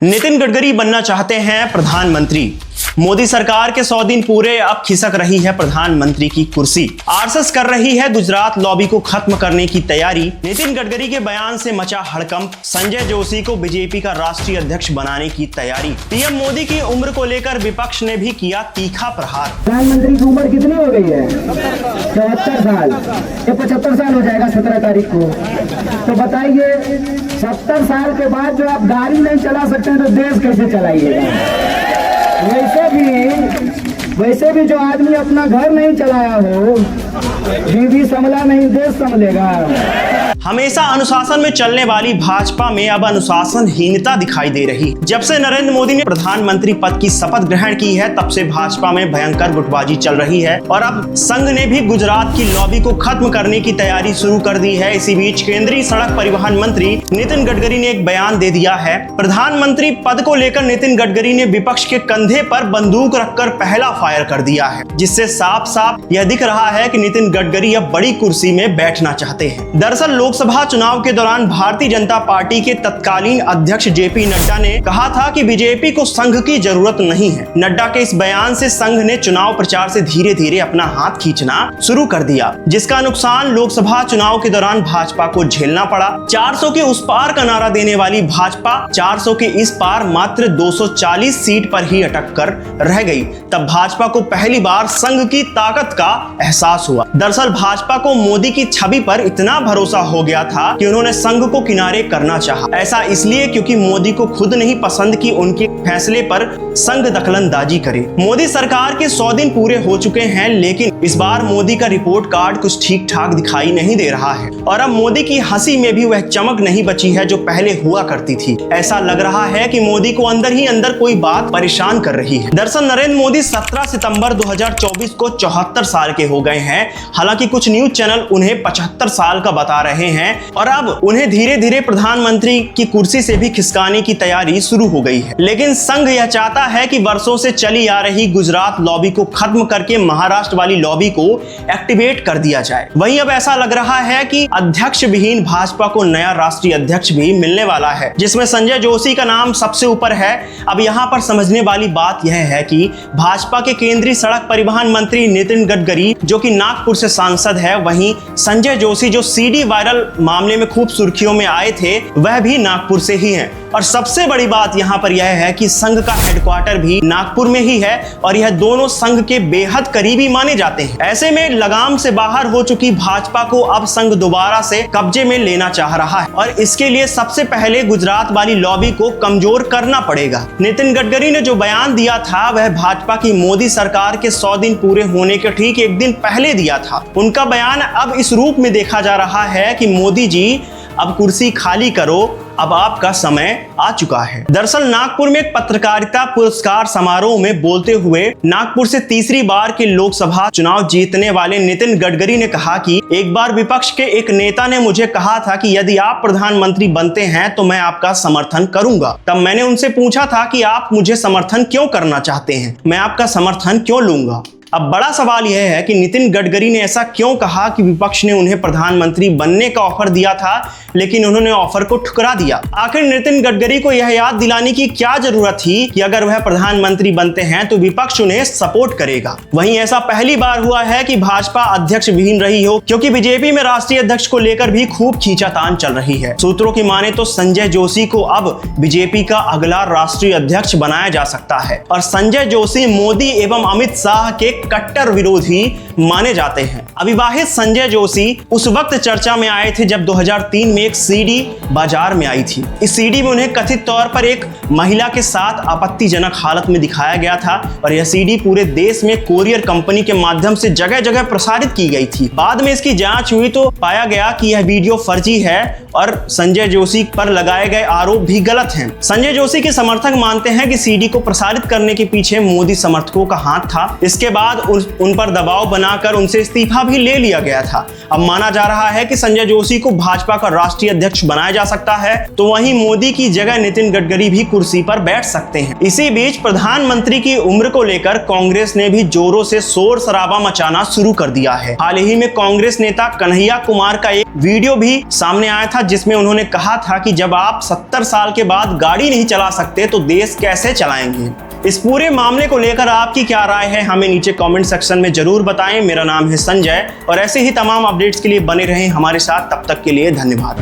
नितिन गडकरी बनना चाहते हैं प्रधानमंत्री। मोदी सरकार के 100 दिन पूरे, अब खिसक रही है प्रधानमंत्री की कुर्सी। आरएसएस कर रही है गुजरात लॉबी को खत्म करने की तैयारी। नितिन गडकरी के बयान से मचा हड़कंप। संजय जोशी को बीजेपी का राष्ट्रीय अध्यक्ष बनाने की तैयारी। पीएम मोदी की उम्र को लेकर विपक्ष ने भी किया तीखा प्रहार। प्रधानमंत्री की उम्र कितनी हो गई है? 74 साल। ये 75 साल हो जाएगा 17 तारीख को। तो बताइए 70 साल के बाद जो आप गाड़ी नहीं चला सकते हैं तो देश कैसे चलाइएगा? वैसे भी जो आदमी अपना घर नहीं चलाया हो, बीवी संभला नहीं देश संभलेगा। हमेशा अनुशासन में चलने वाली भाजपा में अब अनुशासनहीनता दिखाई दे रही। जब से नरेंद्र मोदी ने प्रधानमंत्री पद की शपथ ग्रहण की है, तब से भाजपा में भयंकर गुटबाजी चल रही है और अब संघ ने भी गुजरात की लॉबी को खत्म करने की तैयारी शुरू कर दी है। इसी बीच केंद्रीय सड़क परिवहन मंत्री नितिन गडकरी ने एक बयान दे दिया है। प्रधानमंत्री पद को लेकर नितिन गडकरी ने विपक्ष के कंधे पर बंदूक रखकर पहला फायर कर दिया है, जिससे साफ साफ यह दिख रहा है कि नितिन गडकरी अब बड़ी कुर्सी में बैठना चाहते हैं। दरअसल लोकसभा चुनाव के दौरान भारतीय जनता पार्टी के तत्कालीन अध्यक्ष जेपी नड्डा ने कहा था कि बीजेपी को संघ की जरूरत नहीं है। नड्डा के इस बयान से संघ ने चुनाव प्रचार से धीरे धीरे अपना हाथ खींचना शुरू कर दिया, जिसका नुकसान लोकसभा चुनाव के दौरान भाजपा को झेलना पड़ा। 400 के उस पार का नारा देने वाली भाजपा 400 के इस पार मात्र 240 सीट पर ही अटक कर रह गई। तब भाजपा को पहली बार संघ की ताकत का एहसास हुआ। दरअसल भाजपा को मोदी की छवि पर इतना भरोसा हो गया था कि उन्होंने संघ को किनारे करना चाहा। ऐसा इसलिए क्योंकि मोदी को खुद नहीं पसंद कि उनके फैसले पर संघ दखलंदाजी करे। मोदी सरकार के 100 दिन पूरे हो चुके हैं, लेकिन इस बार मोदी का रिपोर्ट कार्ड कुछ ठीक ठाक दिखाई नहीं दे रहा है और अब मोदी की हंसी में भी वह चमक नहीं बची है जो पहले हुआ करती थी। ऐसा लग रहा है कि मोदी को अंदर ही अंदर कोई बात परेशान कर रही है। दरअसल नरेंद्र मोदी 17 सितंबर 2024 को 74 साल के हो गए हैं। हालांकि कुछ न्यूज चैनल उन्हें 75 साल का बता रहे हैं और अब उन्हें धीरे धीरे प्रधानमंत्री की कुर्सी से भी खिसकाने की तैयारी शुरू हो गई है। लेकिन संघ यह चाहता है कि वर्षों से चली आ रही गुजरात लॉबी को खत्म करके महाराष्ट्र वाली लॉबी को एक्टिवेट कर दिया जाए। वहीं अब ऐसा लग रहा है कि अध्यक्ष विहीन भाजपा को नया राष्ट्रीय अध्यक्ष भी मिलने वाला है, जिसमें संजय जोशी का नाम सबसे ऊपर है। अब यहाँ पर समझने वाली बात यह है कि भाजपा के केंद्रीय सड़क परिवहन मंत्री नितिन गडकरी जो कि नागपुर से सांसद है, वहीं संजय जोशी जो सीडी वायरल मामले में खूब सुर्खियों में आए थे, वह भी नागपुर से ही हैं। और सबसे बड़ी बात यहाँ पर यह है कि संघ का हेडक्वार्टर भी नागपुर में ही है और यह दोनों संघ के बेहद करीबी माने जाते हैं। ऐसे में लगाम से बाहर हो चुकी भाजपा को अब संघ दोबारा से कब्जे में लेना चाह रहा है और इसके लिए सबसे पहले गुजरात वाली लॉबी को कमजोर करना पड़ेगा। नितिन गडकरी ने जो बयान दिया था वह भाजपा की मोदी सरकार के 100 दिन पूरे होने के ठीक एक दिन पहले दिया था। उनका बयान अब इस रूप में देखा जा रहा है कि मोदी जी अब कुर्सी खाली करो, अब आपका समय आ चुका है। दरअसल नागपुर में एक पत्रकारिता पुरस्कार समारोह में बोलते हुए नागपुर से तीसरी बार के लोकसभा चुनाव जीतने वाले नितिन गडकरी ने कहा कि एक बार विपक्ष के एक नेता ने मुझे कहा था कि यदि आप प्रधानमंत्री बनते हैं तो मैं आपका समर्थन करूंगा। तब मैंने उनसे पूछा था कि आप मुझे समर्थन क्यों करना चाहते हैं, मैं आपका समर्थन क्यों लूंगा। अब बड़ा सवाल यह है कि नितिन गडकरी ने ऐसा क्यों कहा कि विपक्ष ने उन्हें प्रधानमंत्री बनने का ऑफर दिया था लेकिन उन्होंने ऑफर को ठुकरा दिया। आखिर नितिन गडकरी को यह याद दिलाने की क्या जरूरत थी कि अगर वह प्रधानमंत्री बनते हैं तो विपक्ष उन्हें सपोर्ट करेगा। वहीं ऐसा पहली बार हुआ है कि भाजपा अध्यक्ष विहीन रही हो, क्योंकि बीजेपी में राष्ट्रीय अध्यक्ष को लेकर भी खूब खींचातान चल रही है। सूत्रों की माने तो संजय जोशी को अब बीजेपी का अगला राष्ट्रीय अध्यक्ष बनाया जा सकता है और संजय जोशी मोदी एवं अमित शाह के कट्टर विरोधी माने जाते हैं। अविवाहित संजय जोशी उस वक्त चर्चा में आए थे जब 2003 में एक सीडी बाजार में आई थी। इस सीडी में उन्हें कथित तौर पर एक महिला के साथ आपत्तिजनक हालत में दिखाया गया था और यह सीडी पूरे देश में कोरियर कंपनी के माध्यम से जगह जगह प्रसारित की गई थी। बाद में इसकी जांच हुई तो पाया गया कि यह वीडियो फर्जी है और संजय जोशी पर लगाए गए आरोप भी गलत हैं। संजय जोशी के समर्थक मानते हैं कि सीडी को प्रसारित करने के पीछे मोदी समर्थकों का हाथ था। इसके बाद उन पर दबाव बना बनाकर उनसे इस्तीफा भी ले लिया गया था। अब माना जा रहा है कि संजय जोशी को भाजपा का राष्ट्रीय अध्यक्ष बनाया जा सकता है, तो वहीं मोदी की जगह नितिन गडकरी भी कुर्सी पर बैठ सकते हैं। इसी बीच प्रधानमंत्री की उम्र को लेकर कांग्रेस ने भी जोरों से शोर शराबा मचाना शुरू कर दिया है। हाल ही में कांग्रेस नेता कन्हैया कुमार का एक वीडियो भी सामने आया था, जिसमें उन्होंने कहा था कि जब आप 70 साल के बाद गाड़ी नहीं चला सकते तो देश कैसे चलाएंगे। इस पूरे मामले को लेकर आपकी क्या राय है, हमें नीचे कमेंट सेक्शन में जरूर बताएं। मेरा नाम है संजय और ऐसे ही तमाम अपडेट्स के लिए बने रहें हमारे साथ। तब तक के लिए धन्यवाद।